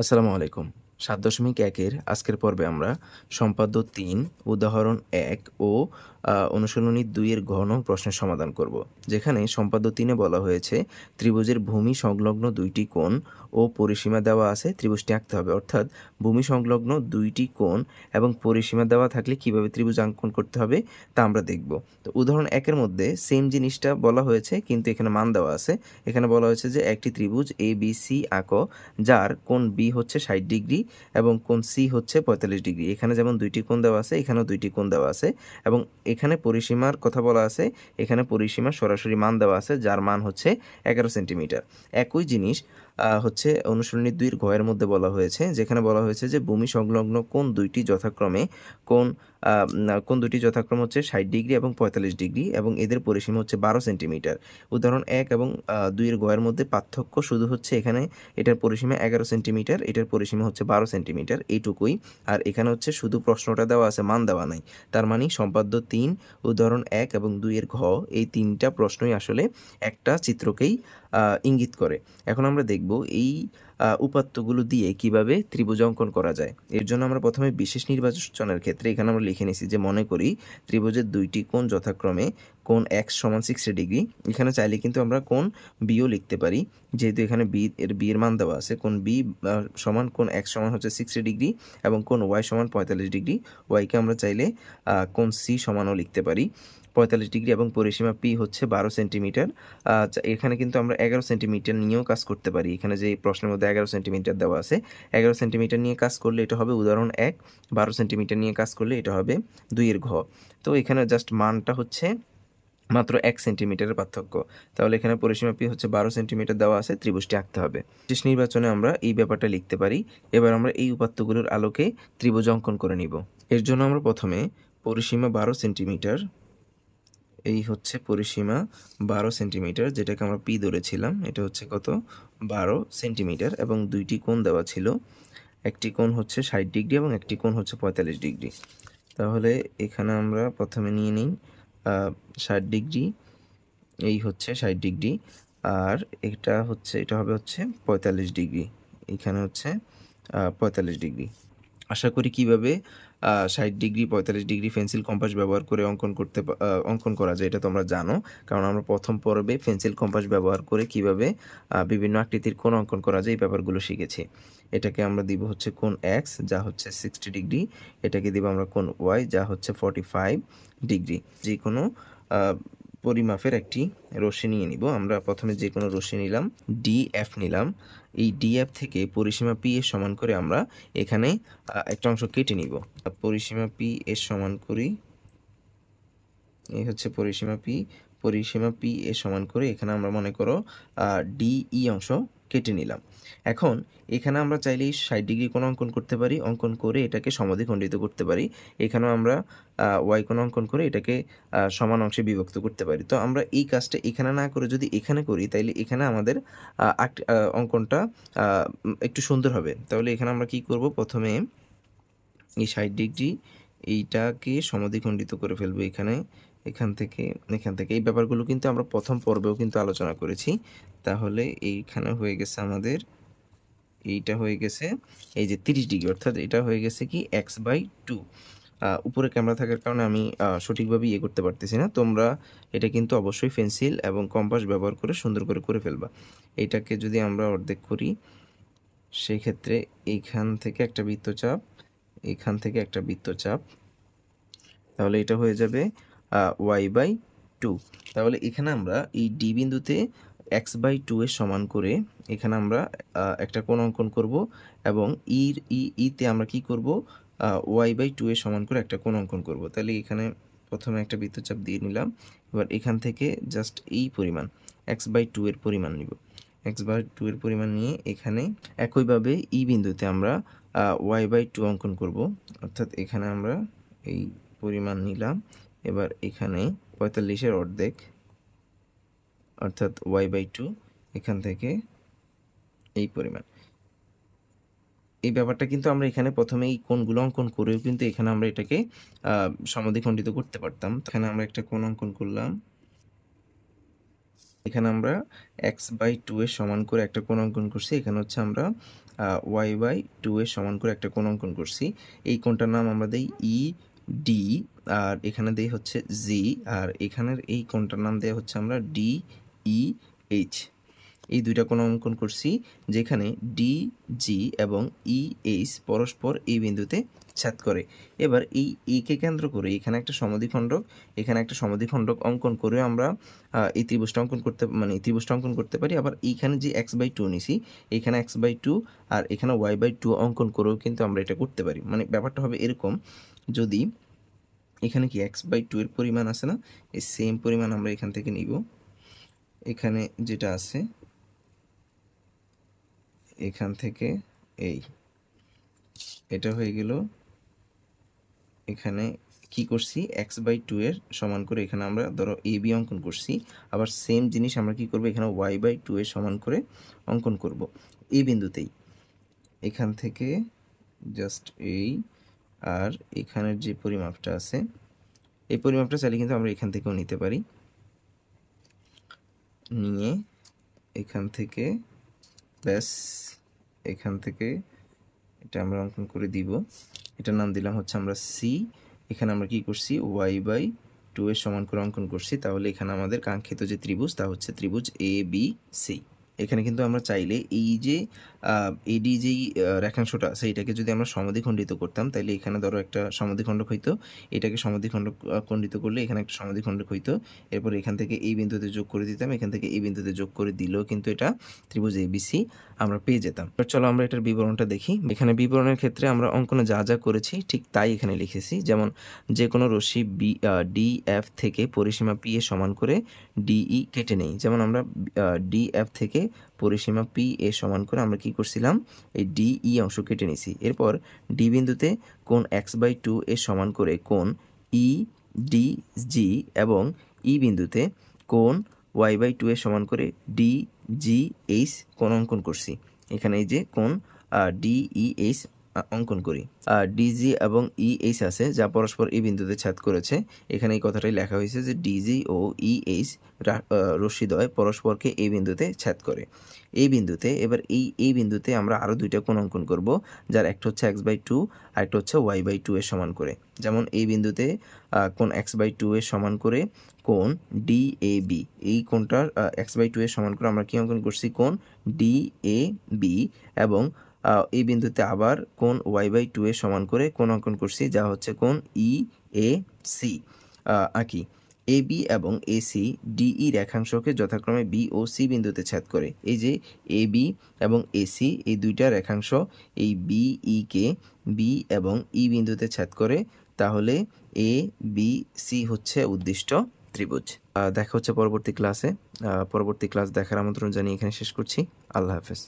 আসসালামু আলাইকুম। ৭.১ আজকের পর্বে আমরা সম্পাদ্য ৩, উদাহরণ ১ ও অনুশীলনী ২ এর ঘ নং প্রশ্নের সমাধান করব। যেখানে সম্পাদ্য ৩ এ বলা হয়েছে ত্রিভুজের ভূমি সংলগ্ন ২ টি কোণ ও পরিসীমা দেওয়া আছে, ত্রিভুজটি আঁকতে হবে। অর্থাৎ ভূমি সংলগ্ন ২ টি কোণ এবং পরিসীমা দেওয়া থাকলে কিভাবে ত্রিভুজ অঙ্কন করতে হবে তা আমরা দেখব। তো উদাহরণ ১ এর মধ্যে সেম জিনিসটা বলা হয়েছে, কিন্তু এখানে মান দেওয়া আছে। এখানে বলা হয়েছে যে একটি ত্রিভুজ ABC আঁকো, যার কোণ বি হচ্ছে ৬০ ডিগ্রি এবং কোণ সি হচ্ছে ৪৫ ডিগ্রি। এখানে যেমন ২ টি কোণ দেওয়া আছে, এখানেও ২ টি কোণ দেওয়া আছে এবং এখানে পরিসীমার কথা বলা আছে। এখানে পরিসীমার সরাসরি মান দেওয়া আছে, যার মান হচ্ছে ১১ সেন্টিমিটার। একই জিনিস হচ্ছে অনুশীলনী ২ এর ঘ এর মধ্যে বলা হয়েছে, যেখানে বলা হয়েছে যে ভূমি সংলগ্ন কোণ দুইটি যথাক্রমে কোণ কোণ দুটি যথাক্রমে হচ্ছে ৬০ ডিগ্রি এবং ৪৫ ডিগ্রি এবং এদের পরিসীমা হচ্ছে ১২ সেন্টিমিটার। উদাহরণ ১ এবং ২ এর ঘ এর মধ্যে পার্থক্য শুধু হচ্ছে এখানে এটার পরিসীমা ১১ সেন্টিমিটার, এটার পরিসীমা হচ্ছে ১২ সেন্টিমিটার, এইটুকুই। আর এখানে হচ্ছে শুধু প্রশ্নটা দেওয়া আছে, মান দেওয়া নাই। তার মানে সম্পাদ্য ৩, উদাহরণ ১ এবং ২ এর ঘ, এই ৩টা প্রশ্নই আসলে একটা চিত্রকেই ইঙ্গিত করে। এখন আমরা দেখব এই উপাত্তগুলো দিয়ে কিভাবে ত্রিভুজ অঙ্কন করা যায়। এর জন্য আমরা প্রথমে বিশেষ নির্বাচনের ক্ষেত্রে এখানে আমরা লিখে নিছি যে মনে করি ত্রিভুজের দুইটি কোণ যথাক্রমে কোণ x সমান 60 ডিগ্রি। এখানে চাইলে কিন্তু আমরা কোণ b ও লিখতে পারি, যেহেতু এখানে b এর মান দেওয়া আছে। কোণ b সমান কোণ x সমান হচ্ছে 60 ডিগ্রি এবং কোণ y সমান 45 ডিগ্রি। y কে আমরা চাইলে কোণ c সমানও লিখতে পারি 45 ডিগ্রি এবং পরিসীমা p হচ্ছে ১২ সেন্টিমিটার। এখানে কিন্তু আমরা ১১ সেন্টিমিটার নিয়েও কাজ করতে পারি। এখানে যে প্রশ্নের মধ্যে ১১ সেন্টিমিটার দেওয়া আছে, ১১ সেন্টিমিটার নিয়ে কাজ করলে এটা হবে উদাহরণ ১, ১২ সেন্টিমিটার নিয়ে কাজ করলে এটা হবে ২ এর ঘ। তো এখানে জাস্ট মানটা হচ্ছে মাত্র ১ সেন্টিমিটারের পার্থক্য। তাহলে এখানে পরিসীমা p হচ্ছে ১২ সেন্টিমিটার দেওয়া আছে, ত্রিভুজটি আঁকতে হবে। বিশেষ নির্বাচনে আমরা এই ব্যাপারটা লিখতে পারি। এবার আমরা এই উপাত্তগুলোর আলোকে ত্রিভুজ অঙ্কন করে নিব। এর জন্য আমরা প্রথমে পরিসীমা ১২ সেন্টিমিটার, এই হচ্ছে পরিসীমা ১২ সেন্টিমিটার, যেটাকে আমরা পি ধরেছিলাম। এটা হচ্ছে কত? ১২ সেন্টিমিটার এবং দুইটি কোণ দেওয়া ছিল। একটি কোণ হচ্ছে ৬০ ডিগ্রি এবং একটি কোণ হচ্ছে ৪৫ ডিগ্রি। তাহলে এখানে আমরা প্রথমে নিয়ে নিই ৬০ ডিগ্রি, এই হচ্ছে ৬০ ডিগ্রি, আর এটা হবে হচ্ছে ৪৫ ডিগ্রি। এখানে হচ্ছে ৪৫ ডিগ্রি। আশা করি কিভাবে ৬০ ডিগ্রি ৪৫ ডিগ্রি পেন্সিল কম্পাস ব্যবহার করে অঙ্কন করা যায় এটা তোমরা জানো, কারণ আমরা প্রথম পর্বে পেন্সিল কম্পাস ব্যবহার করে কিভাবে বিভিন্ন আকৃতির কোণ অঙ্কন করা যায় এই ব্যাপারগুলো শিখেছি। এটাকে আমরা দিব হচ্ছে কোণ x, যা হচ্ছে 60 ডিগ্রি। এটাকে দিব আমরা কোণ y, যা হচ্ছে 45 ডিগ্রি। যে কোনো পরিমাপের একটি রশ্মি নিয়ে নিব। আমরা প্রথমে যে কোনো রশ্মি নিলাম, DF নিলাম। এই DF থেকে পরিসীমা P এর সমান করে আমরা এখানে একটা অংশ কেটে নিব। পরিসীমা P এর সমান করি, এই হচ্ছে পরিসীমা P। পরিসীমা P এর সমান করে এখানে আমরা মনে করো DE অংশ কেটে নিলাম। এখন এখানে আমরা চাইলে ৬০ ডিগ্রি কোণ অঙ্কন করতে পারি, অঙ্কন করে এটাকে সমদ্বিখণ্ডিত করতে পারি। এখানেও আমরা y কোণ অঙ্কন করে এটাকে সমান অংশে বিভক্ত করতে পারি। তো আমরা এই কাজটা এখানে না করে যদি এখানে করি, তাইলে এখানে আমাদের অঙ্কনটা একটু সুন্দর হবে। তাহলে এখানে আমরা কি করব? প্রথমে এই ৬০ ডিগ্রি এইটাকে সমদ্বিখণ্ডিত করে ফেলবো এখান থেকে এই ব্যাপারগুলো কিন্তু আমরা প্রথম পর্বেও কিন্তু আলোচনা করেছি। তাহলে এইখানে হয়ে গেছে আমাদের, এইটা হয়ে গেছে এই যে ৩০ ডিগ্রি, অর্থাৎ এটা হয়ে গেছে কি x/2। উপরে ক্যামেরা থাকার কারণে আমি সঠিকভাবে করতে পারতেছি না। তোমরা এটা কিন্তু অবশ্যই পেন্সিল এবং কম্পাস ব্যবহার করে সুন্দর করে ফেলবা। এটাকে যদি আমরা অর্ধেক করি, সেক্ষেত্রে এইখান থেকে একটা বৃত্তচাপ, এখান থেকে একটা বৃত্তচাপ, তাহলে এটা হয়ে যাবে y/2। তাহলে এখানে আমরা এই D বিন্দুতে x/2 এর সমান করে এখানে আমরা একটা কোণ অঙ্কন করব এবং ইতে আমরা কি করব? y/2 এর সমান করে একটা কোণ অঙ্কন করব। তাহলে এখানে প্রথমে একটা বৃত্তচাপ দিয়ে নিলাম। এবার এখান থেকে জাস্ট এই পরিমাণ x/2 এর পরিমাণ নিব। x/2 এর পরিমাণ নিয়ে এখানে একইভাবে বিন্দুতে আমরা y/2 অঙ্কন করব, অর্থাৎ এখানে আমরা এই পরিমাণ নিলাম। এবার এখানে ৪৫ এর অর্ধেক, অর্থাৎ y/2, এখান থেকে এই পরিমাণ। এই ব্যাপারটা কিন্তু আমরা এখানে প্রথমে এই কোণগুলো অঙ্কন করেও কিন্তু এখানে আমরা এটাকে সমদ্বিখণ্ডিত করতে পারতাম। এখানে আমরা একটা কোণ অঙ্কন করলাম, এখানে আমরা x/2 এর সমান করে একটা কোণ অঙ্কন করছি। এখানে হচ্ছে আমরা y/2 এর সমান করে একটা কোণ অঙ্কন করছি। এই কোণটার নাম আমরা দেই ED, আর এখানে দেই হচ্ছে G, আর এখানের এই কোণটার নাম দেয়া হচ্ছে আমরা DEH। এই দুইটা কোণ অঙ্কন করছি যেখানে DG এবং EH পরস্পর এই বিন্দুতে ছেদ করে। এবার এই কে কেন্দ্র করে এখানে একটা সমদ্বিখণ্ডক অঙ্কন করে আমরা এই ত্রিভুজটা অঙ্কন করতে পারি। আবার এইখানে যে x/2 নিছি, এখানে x/2 আর এখানে y/2 অঙ্কন করেও কিন্তু আমরা এটা করতে পারি। মানে ব্যাপারটা হবে এরকম, যদি এখানে কি x/2 এর পরিমাণ আছে না, এই সেম পরিমাণ আমরা এখান থেকে নিব। এখানে যেটা আছে এখান থেকে এটা হয়ে গেল। এখানে কি করছি, x/2 এর সমান করে এখানে আমরা ধরো AB অঙ্কন করছি। আবার সেম জিনিস আমরা কি করব, এখানে y/2 এর সমান করে অঙ্কন করব এই বিন্দুতেই। এখান থেকে জাস্ট আর এখানের যে পরিমাপটা আছে, এই পরিমাপটা চাইলে কিন্তু আমরা এখান থেকেও নিতে পারি। নিয়ে এখান থেকে ব্যাস এখান থেকে এটা আমরা অঙ্কন করে দিব। এটার নাম দিলাম হচ্ছে আমরা C। এখানে আমরা কি করছি, y/2 এর সমান করে অঙ্কন করছি। তাহলে এখানে আমাদের কাঙ্ক্ষিত যে ত্রিভুজ তা হচ্ছে ত্রিভুজ ABC। এখানে কিন্তু আমরা চাইলে এই যে AD যেই রেখাংশটা আছে এটাকে যদি আমরা সমদ্বিখণ্ডিত করতাম, তাহলে এখানে ধরো একটা সমদ্বিখণ্ডক হইতো, এটাকে সমদ্বিখণ্ডক খণ্ডিত করলে এখানে একটা সমদ্বিখণ্ডক হইতো। এরপর এখান থেকে এই বিন্দুতে যোগ করে দিতাম, এখান থেকে এই বিন্দুতে যোগ করে দিলেও কিন্তু এটা ত্রিভুজ ABC আমরা পেয়ে যেতাম। চলো আমরা এটার বিবরণটা দেখি। এখানে বিবরণের ক্ষেত্রে আমরা অঙ্কনে যা যা করেছি ঠিক তাই এখানে লিখেছি। যেমন যে কোনো রশ্মি DF থেকে পরিসীমা P এ সমান করে DE কেটে নেই। যেমন আমরা DF থেকে পরিসীমা P এ সমান করে আমরা কি করছিলাম, এই DE অংশ কেটে নিছি। এরপর D বিন্দুতে কোণ x/2 এর সমান করে কোণ EDG এবং E বিন্দুতে কোণ y/2 এর সমান করে DGH কোণ অঙ্কন করছি। এখানে এই যে কোণ DEH অঙ্কন করি। DG এবং EH আছে যা পরস্পর এই বিন্দুতে ছেদ করেছে। এখানে এই কথাটাই লেখা হয়েছে যে DG ও EH রশ্মিদ্বয় পরস্পরকে এই বিন্দুতে ছেদ করে। এবার এই বিন্দুতে আমরা আরও দুইটা কোণ অঙ্কন করব, যার একটা হচ্ছে x/2 আর একটা হচ্ছে y/2 এর সমান করে। যেমন এই বিন্দুতে কোণ x/2 এর সমান করে কোণ DAB, এই কোণটার x/2 এর সমান করে আমরা কি অঙ্কন করছি, কোণ DAB। এবং এই বিন্দুতে আবার কোণ y/2 এর সমান করে কোণ অঙ্কন করছি, যা হচ্ছে কোণ EAC আঁকি। AB এবং AC DE রেখাংশকে যথাক্রমে B ও C বিন্দুতে ছেদ করে। এই যে AB এবং AC এই দুইটা রেখাংশ এই BE কে B এবং E বিন্দুতে ছেদ করে। তাহলে ABC হচ্ছে উদ্দিষ্ট ত্রিভুজ। দেখা হচ্ছে পরবর্তী ক্লাসে। পরবর্তী ক্লাস দেখার আমন্ত্রণ জানিয়ে এখানে শেষ করছি। আল্লাহ হাফেজ।